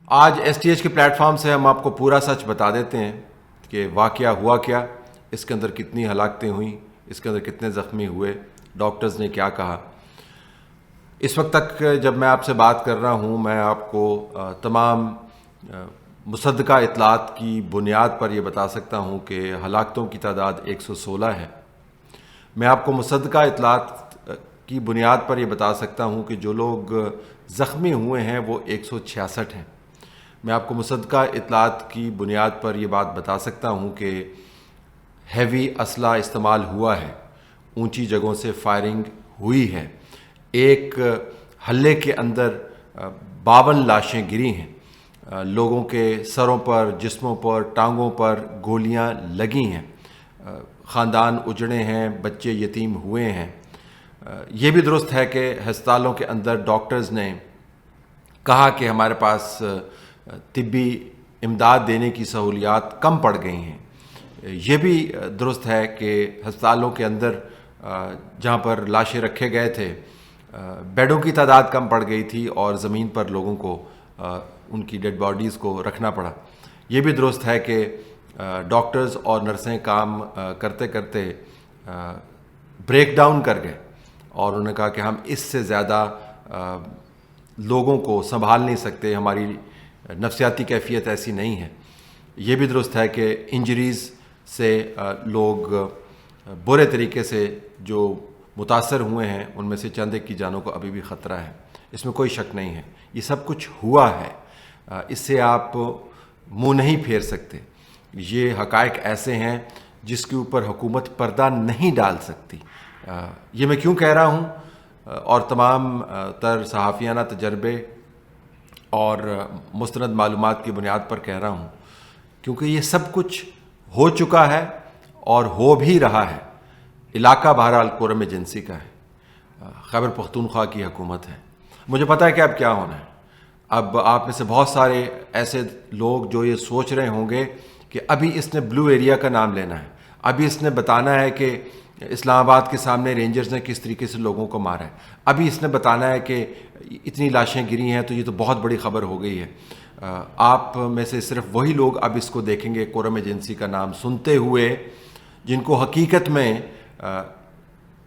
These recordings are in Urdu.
آج ایس ٹی ایچ کے پلیٹ فارم سے ہم آپ کو پورا سچ بتا دیتے ہیں کہ واقعہ ہوا کیا، اس کے اندر کتنی ہلاکتیں ہوئیں، اس کے اندر کتنے زخمی ہوئے، ڈاکٹرز نے کیا کہا۔ اس وقت تک جب میں آپ سے بات کر رہا ہوں، میں آپ کو تمام مصدقہ اطلاعات کی بنیاد پر یہ بتا سکتا ہوں کہ ہلاکتوں کی تعداد 116 ہے۔ میں آپ کو مصدقہ اطلاعات کی بنیاد پر یہ بتا سکتا ہوں کہ جو لوگ زخمی ہوئے ہیں وہ 166 ہیں۔ میں آپ کو مصدقہ اطلاعات کی بنیاد پر یہ بات بتا سکتا ہوں کہ ہیوی اسلحہ استعمال ہوا ہے، اونچی جگہوں سے فائرنگ ہوئی ہے، ایک حلے کے اندر 52 لاشیں گری ہیں، لوگوں کے سروں پر، جسموں پر، ٹانگوں پر گولیاں لگی ہیں، خاندان اجڑے ہیں، بچے یتیم ہوئے ہیں۔ یہ بھی درست ہے کہ ہسپتالوں کے اندر ڈاکٹرز نے کہا کہ ہمارے پاس طبی امداد دینے کی سہولیات کم پڑ گئی ہیں۔ یہ بھی درست ہے کہ ہسپتالوں کے اندر جہاں پر لاشیں رکھے گئے تھے بیڈوں کی تعداد کم پڑ گئی تھی اور زمین پر لوگوں کو ان کی ڈیڈ باڈیز کو رکھنا پڑا۔ یہ بھی درست ہے کہ ڈاکٹرز اور نرسیں کام کرتے کرتے بریک ڈاؤن کر گئے اور انہوں نے کہا کہ ہم اس سے زیادہ لوگوں کو سنبھال نہیں سکتے، ہماری نفسیاتی کیفیت ایسی نہیں ہے۔ یہ بھی درست ہے کہ انجریز سے لوگ برے طریقے سے جو متاثر ہوئے ہیں ان میں سے چند ایک کی جانوں کو ابھی بھی خطرہ ہے، اس میں کوئی شک نہیں ہے۔ یہ سب کچھ ہوا ہے، اس سے آپ منہ نہیں پھیر سکتے۔ یہ حقائق ایسے ہیں جس کے اوپر حکومت پردہ نہیں ڈال سکتی۔ یہ میں کیوں کہہ رہا ہوں اور تمام تر صحافیانہ تجربے اور مستند معلومات کی بنیاد پر کہہ رہا ہوں، کیونکہ یہ سب کچھ ہو چکا ہے اور ہو بھی رہا ہے۔ علاقہ بہرحال قرم ایجنسی کا ہے، خیبر پختونخوا کی حکومت ہے۔ مجھے پتہ ہے کہ اب کیا ہونا ہے۔ اب آپ میں سے بہت سارے ایسے لوگ جو یہ سوچ رہے ہوں گے کہ ابھی اس نے بلو ایریا کا نام لینا ہے، ابھی اس نے بتانا ہے کہ اسلام آباد کے سامنے رینجرز نے کس طریقے سے لوگوں کو مارا ہے، ابھی اس نے بتانا ہے کہ اتنی لاشیں گری ہیں تو یہ تو بہت بڑی خبر ہو گئی ہے۔ آپ میں سے صرف وہی لوگ اب اس کو دیکھیں گے قرم ایجنسی کا نام سنتے ہوئے جن کو حقیقت میں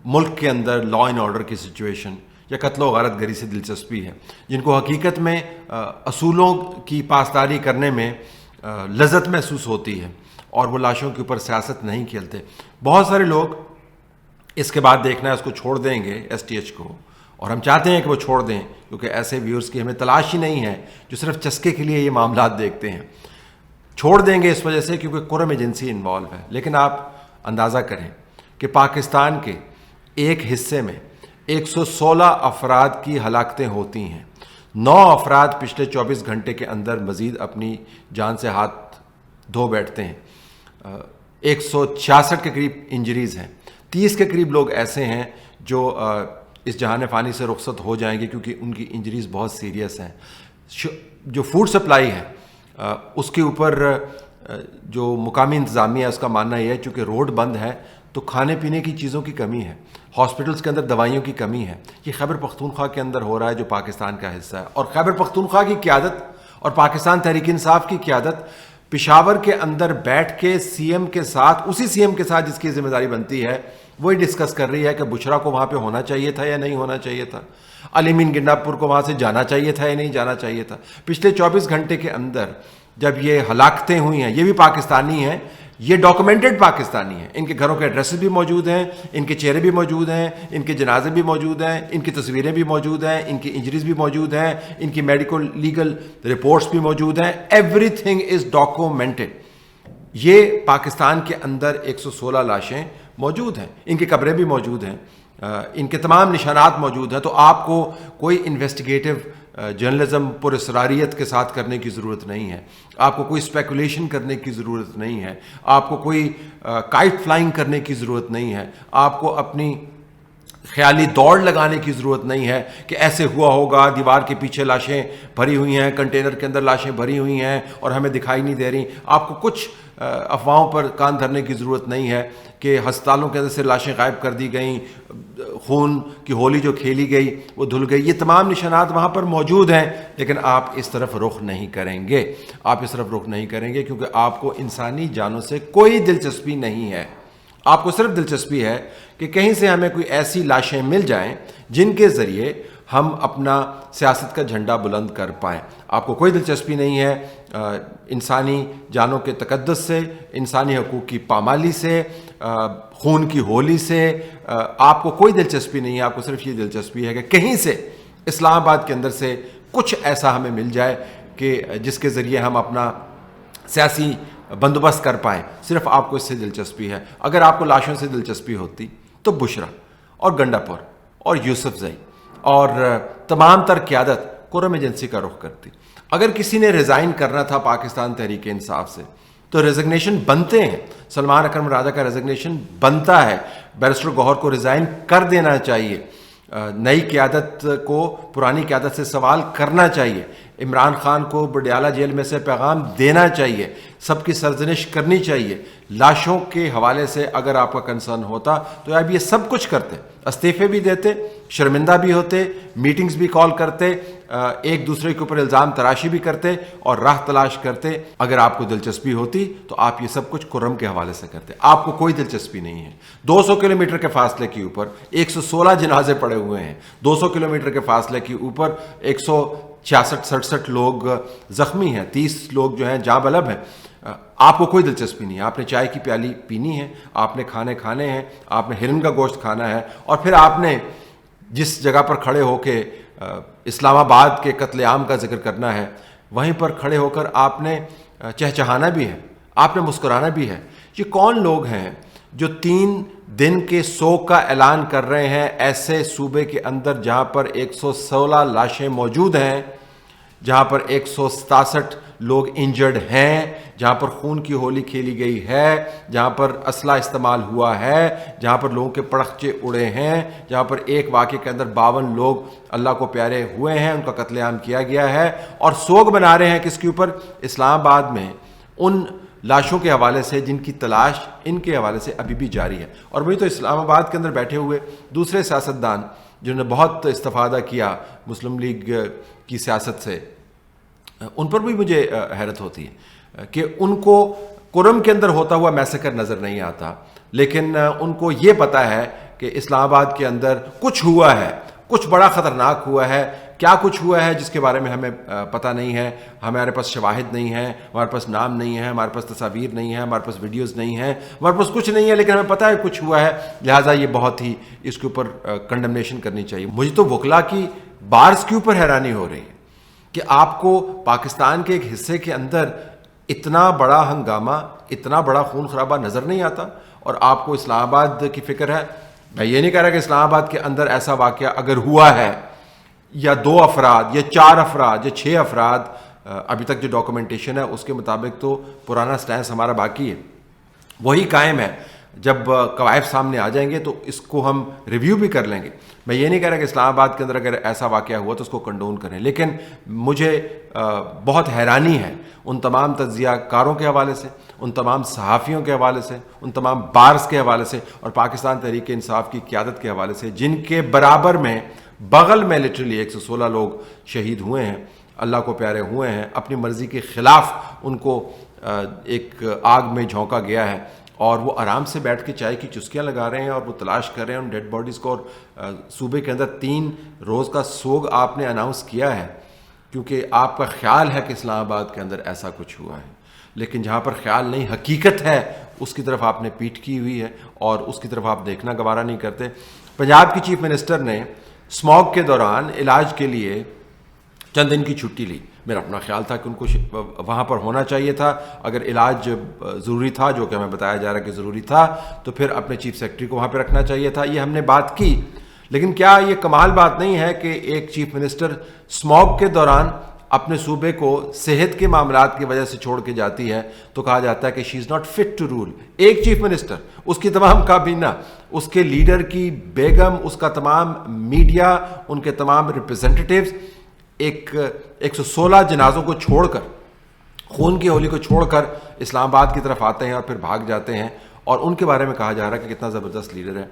ملک کے اندر لا اینڈ آرڈر کی سچویشن یا قتل و غارت گری سے دلچسپی ہے، جن کو حقیقت میں اصولوں کی پاسداری کرنے میں لذت محسوس ہوتی ہے اور وہ لاشوں کے اوپر سیاست نہیں کھیلتے۔ بہت سارے لوگ اس کے بعد دیکھنا ہے اس کو چھوڑ دیں گے ایس ٹی ایچ کو، اور ہم چاہتے ہیں کہ وہ چھوڑ دیں کیونکہ ایسے ویورز کی ہمیں تلاش ہی نہیں ہے جو صرف چسکے کے لیے یہ معاملات دیکھتے ہیں۔ چھوڑ دیں گے اس وجہ سے کیونکہ قرم ایجنسی انوالو ہے۔ لیکن آپ اندازہ کریں کہ پاکستان کے ایک حصے میں 116 افراد کی ہلاکتیں ہوتی ہیں، 9 افراد پچھلے 24 گھنٹے کے اندر مزید اپنی جان سے ہاتھ دھو بیٹھتے ہیں، 166 کے قریب انجریز ہیں، 30 کے قریب لوگ ایسے ہیں جو اس جہان فانی سے رخصت ہو جائیں گے کیونکہ ان کی انجریز بہت سیریس ہیں۔ جو فوڈ سپلائی ہے اس کے اوپر جو مقامی انتظامیہ ہے اس کا ماننا یہ ہے چونکہ روڈ بند ہے تو کھانے پینے کی چیزوں کی کمی ہے، ہاسپٹلز کے اندر دوائیوں کی کمی ہے۔ یہ خیبر پختونخوا کے اندر ہو رہا ہے جو پاکستان کا حصہ ہے، اور خیبر پختونخوا کی قیادت اور پاکستان تحریک انصاف کی قیادت پشاور کے اندر بیٹھ کے سی ایم کے ساتھ، اسی سی ایم کے ساتھ جس کی ذمہ داری بنتی ہے، وہی ڈسکس کر رہی ہے کہ بشرا کو وہاں پہ ہونا چاہیے تھا یا نہیں ہونا چاہیے تھا، علی مین گنڈا پور کو وہاں سے جانا چاہیے تھا یا نہیں جانا چاہیے تھا۔ پچھلے 24 گھنٹے کے اندر جب یہ ہلاکتیں ہوئی ہیں، یہ بھی پاکستانی ہیں، یہ ڈاکومنٹڈ پاکستانی ہیں، ان کے گھروں کے ایڈریسز بھی موجود ہیں، ان کے چہرے بھی موجود ہیں، ان کے جنازے بھی موجود ہیں، ان کی تصویریں بھی موجود ہیں، ان کی انجریز بھی موجود ہیں، ان کی میڈیکل لیگل رپورٹس بھی موجود ہیں، ایوری تھنگ از ڈاکومنٹڈ۔ یہ پاکستان کے اندر 116 لاشیں موجود ہیں، ان کی قبریں بھی موجود ہیں، ان کے تمام نشانات موجود ہیں۔ تو آپ کو کوئی انویسٹیگیٹو جرنلزم پر اسراریت کے ساتھ کرنے کی ضرورت نہیں ہے، آپ کو کوئی اسپیکولیشن کرنے کی ضرورت نہیں ہے، آپ کو کوئی کائٹ فلائنگ کرنے کی ضرورت نہیں ہے، آپ کو اپنی خیالی دوڑ لگانے کی ضرورت نہیں ہے کہ ایسے ہوا ہوگا، دیوار کے پیچھے لاشیں بھری ہوئی ہیں، کنٹینر کے اندر لاشیں بھری ہوئی ہیں اور ہمیں دکھائی نہیں دے رہی۔ آپ کو کچھ افواہوں پر کان دھرنے کی ضرورت نہیں ہے کہ ہسپتالوں کے اندر سے لاشیں غائب کر دی گئیں، خون کی ہولی جو کھیلی گئی وہ دھل گئی. یہ تمام نشانات وہاں پر موجود ہیں، لیکن آپ اس طرف رخ نہیں کریں گے. آپ اس طرف رخ نہیں کریں گے کیونکہ آپ کو انسانی جانوں سے کوئی دلچسپی نہیں ہے. آپ کو صرف دلچسپی ہے کہ کہیں سے ہمیں کوئی ایسی لاشیں مل جائیں جن کے ذریعے ہم اپنا سیاست کا جھنڈا بلند کر پائیں. آپ کو کوئی دلچسپی نہیں ہے انسانی جانوں کے تقدس سے، انسانی حقوق کی پامالی سے، خون کی ہولی سے. آپ کو کوئی دلچسپی نہیں ہے. آپ کو صرف یہ دلچسپی ہے کہ کہیں سے اسلام آباد کے اندر سے کچھ ایسا ہمیں مل جائے کہ جس کے ذریعے ہم اپنا سیاسی بندوبست کر پائیں. صرف آپ کو اس سے دلچسپی ہے. اگر آپ کو لاشوں سے دلچسپی ہوتی تو بشرا اور گنڈا پور اور یوسف زئی اور تمام تر قیادت قرم ایجنسی کا رخ کرتی. اگر کسی نے ریزائن کرنا تھا پاکستان تحریک انصاف سے تو ریزگنیشن بنتے ہیں. سلمان اکرم راجہ کا ریزگنیشن بنتا ہے. بیرسٹر گوہر کو ریزائن کر دینا چاہیے. نئی قیادت کو پرانی قیادت سے سوال کرنا چاہیے. عمران خان کو بڈیالہ جیل میں سے پیغام دینا چاہیے. سب کی سرزنش کرنی چاہیے. لاشوں کے حوالے سے اگر آپ کا کنسرن ہوتا تو آپ یہ سب کچھ کرتے، استعفے بھی دیتے، شرمندہ بھی ہوتے، میٹنگز بھی کال کرتے، ایک دوسرے کے اوپر الزام تراشی بھی کرتے اور راہ تلاش کرتے. اگر آپ کو دلچسپی ہوتی تو آپ یہ سب کچھ کرم کے حوالے سے کرتے. آپ کو کوئی دلچسپی نہیں ہے. 200 کلومیٹر کے فاصلے کے اوپر 116 جنازے پڑے ہوئے ہیں. 200 کلومیٹر کے فاصلے کے اوپر 166-67 لوگ زخمی ہیں، 30 لوگ جو ہیں جاں بلب ہیں. آپ کو کوئی دلچسپی نہیں ہے. آپ نے چائے کی پیالی پینی ہے، آپ نے کھانے کھانے ہیں، آپ نے ہرن کا گوشت کھانا ہے، اور پھر آپ نے جس جگہ پر کھڑے ہو کے اسلام آباد کے قتل عام کا ذکر کرنا ہے وہیں پر کھڑے ہو کر آپ نے چہچہانا بھی ہے، آپ نے مسکرانا بھی ہے. یہ کون لوگ ہیں جو 3 دن کے سوگ کا اعلان کر رہے ہیں ایسے صوبے کے اندر جہاں پر 116 لاشیں موجود ہیں، جہاں پر 167 لوگ انجرڈ ہیں، جہاں پر خون کی ہولی کھیلی گئی ہے، جہاں پر اسلحہ استعمال ہوا ہے، جہاں پر لوگوں کے پڑخچے اڑے ہیں، جہاں پر ایک واقعے کے اندر 52 لوگ اللہ کو پیارے ہوئے ہیں، ان کا قتل عام کیا گیا ہے، اور سوگ بنا رہے ہیں کس کے اوپر؟ اسلام آباد میں ان لاشوں کے حوالے سے جن کی تلاش ان کے حوالے سے ابھی بھی جاری ہے. اور وہی تو اسلام آباد کے اندر بیٹھے ہوئے دوسرے سیاستدان جنہوں نے بہت استفادہ کیا مسلم لیگ کی سیاست سے، ان پر بھی مجھے حیرت ہوتی ہے کہ ان کو کرم کے اندر ہوتا ہوا میسیکر نظر نہیں آتا، لیکن ان کو یہ پتہ ہے کہ اسلام آباد کے اندر کچھ ہوا ہے، کچھ بڑا خطرناک ہوا ہے. کیا کچھ ہوا ہے جس کے بارے میں ہمیں پتہ نہیں ہے، ہمارے پاس شواہد نہیں ہیں، ہمارے پاس نام نہیں ہے، ہمارے پاس تصاویر نہیں ہے، ہمارے پاس ویڈیوز نہیں ہیں، ہمارے پاس کچھ نہیں ہے، لیکن ہمیں پتہ ہے کچھ ہوا ہے. لہٰذا یہ بہت ہی اس کے اوپر کنڈمنیشن کرنی چاہیے. مجھے تو وکلا کی بارز کے اوپر حیرانی ہو رہی ہے کہ آپ کو پاکستان کے ایک حصے کے اندر اتنا بڑا ہنگامہ، اتنا بڑا خون خرابہ نظر نہیں آتا، اور آپ کو اسلام آباد کی فکر ہے. میں یہ نہیں کہہ رہا کہ اسلام آباد کے اندر ایسا واقعہ اگر ہوا ہے، یا 2 افراد یا 4 افراد یا 6 افراد، ابھی تک جو ڈاکومنٹیشن ہے اس کے مطابق تو پرانا سٹینس ہمارا باقی ہے، وہی قائم ہے. جب قوائف سامنے آ جائیں گے تو اس کو ہم ریویو بھی کر لیں گے. میں یہ نہیں کہہ رہا کہ اسلام آباد کے اندر اگر ایسا واقعہ ہوا تو اس کو کنڈون کریں، لیکن مجھے بہت حیرانی ہے ان تمام تجزیہ کاروں کے حوالے سے، ان تمام صحافیوں کے حوالے سے، ان تمام بارز کے حوالے سے، اور پاکستان تحریک انصاف کی قیادت کے حوالے سے، جن کے برابر میں بغل میں لٹرلی 116 لوگ شہید ہوئے ہیں، اللہ کو پیارے ہوئے ہیں، اپنی مرضی کے خلاف ان کو ایک آگ میں جھونکا گیا ہے، اور وہ آرام سے بیٹھ کے چائے کی چسکیاں لگا رہے ہیں اور وہ تلاش کر رہے ہیں ان ڈیڈ باڈیز کو. اور صوبے کے اندر 3 روز کا سوگ آپ نے اناؤنس کیا ہے کیونکہ آپ کا خیال ہے کہ اسلام آباد کے اندر ایسا کچھ ہوا ہے، لیکن جہاں پر خیال نہیں حقیقت ہے اس کی طرف آپ نے پیٹھ کی ہوئی ہے اور اس کی طرف آپ دیکھنا گوارا نہیں کرتے. پنجاب کی چیف منسٹر نے اسموگ کے دوران علاج کے لیے چند دن کی چھٹی لی. میرا اپنا خیال تھا کہ ان کو وہاں پر ہونا چاہیے تھا. اگر علاج ضروری تھا، جو کہ ہمیں بتایا جا رہا ہے کہ ضروری تھا، تو پھر اپنے چیف سیکرٹری کو وہاں پہ رکھنا چاہیے تھا. یہ ہم نے بات کی، لیکن کیا یہ کمال بات نہیں ہے کہ ایک چیف منسٹر اسموگ کے دوران اپنے صوبے کو صحت کے معاملات کی وجہ سے چھوڑ کے جاتی ہے تو کہا جاتا ہے کہ she is not fit to rule. ایک چیف منسٹر، اس کی تمام کابینہ، اس کے لیڈر کی بیگم، اس کا تمام میڈیا، ان کے تمام ریپرزینٹیٹیوز 116 جنازوں کو چھوڑ کر خون کی ہولی کو چھوڑ کر اسلام آباد کی طرف آتے ہیں اور پھر بھاگ جاتے ہیں، اور ان کے بارے میں کہا جا رہا ہے کہ کتنا زبردست لیڈر ہے۔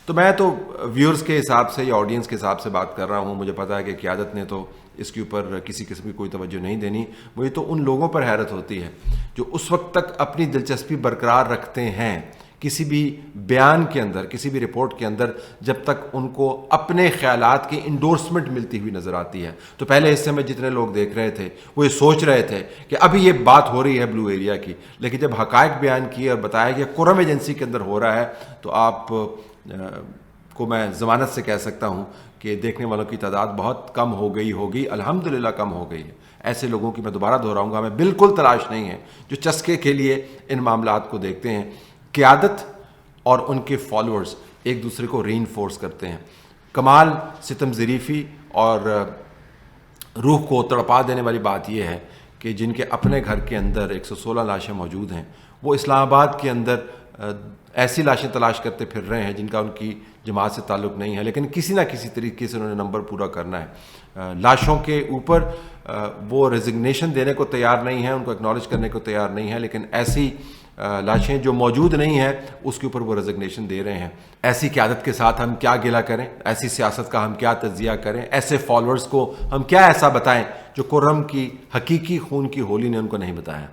تو میں تو ویورز کے حساب سے یا آڈینس کے حساب سے بات کر رہا ہوں، مجھے پتا ہے کہ قیادت نے تو اس کے اوپر کسی قسم کی کوئی توجہ نہیں دینی۔ مجھے تو ان لوگوں پر حیرت ہوتی ہے جو اس وقت تک اپنی دلچسپی برقرار رکھتے ہیں کسی بھی بیان کے اندر، کسی بھی رپورٹ کے اندر، جب تک ان کو اپنے خیالات کی انڈورسمنٹ ملتی ہوئی نظر آتی ہے۔ تو پہلے حصے میں جتنے لوگ دیکھ رہے تھے وہ یہ سوچ رہے تھے کہ ابھی یہ بات ہو رہی ہے بلو ایریا کی، لیکن جب حقائق بیان کیے اور بتایا کہ کرم ایجنسی کے اندر ہو رہا ہے، تو آپ کو میں ضمانت سے کہہ سکتا ہوں کہ دیکھنے والوں کی تعداد بہت کم ہو گئی ہوگی، الحمدللہ کم ہو گئی ہے۔ ایسے لوگوں کی میں دوبارہ دہراؤں گا، ہمیں بالکل تلاش نہیں ہے جو چسکے کے لیے ان معاملات کو دیکھتے ہیں۔ قیادت اور ان کے فالوورز ایک دوسرے کو ری انفورس کرتے ہیں۔ کمال ستم ظریفی اور روح کو تڑپا دینے والی بات یہ ہے کہ جن کے اپنے گھر کے اندر 116 لاشیں موجود ہیں، وہ اسلام آباد کے اندر ایسی لاشیں تلاش کرتے پھر رہے ہیں جن کا ان کی جماعت سے تعلق نہیں ہے، لیکن کسی نہ کسی طریقے سے انہوں نے نمبر پورا کرنا ہے۔ لاشوں کے اوپر وہ ریزگنیشن دینے کو تیار نہیں ہیں، ان کو اکنالج کرنے کو تیار نہیں ہے، لیکن ایسی لاشیں جو موجود نہیں ہیں اس کے اوپر وہ ریزگنیشن دے رہے ہیں۔ ایسی قیادت کے ساتھ ہم کیا گلہ کریں، ایسی سیاست کا ہم کیا تجزیہ کریں، ایسے فالوورز کو ہم کیا ایسا بتائیں جو کرم کی حقیقی خون کی ہولی نے ان کو نہیں بتایا۔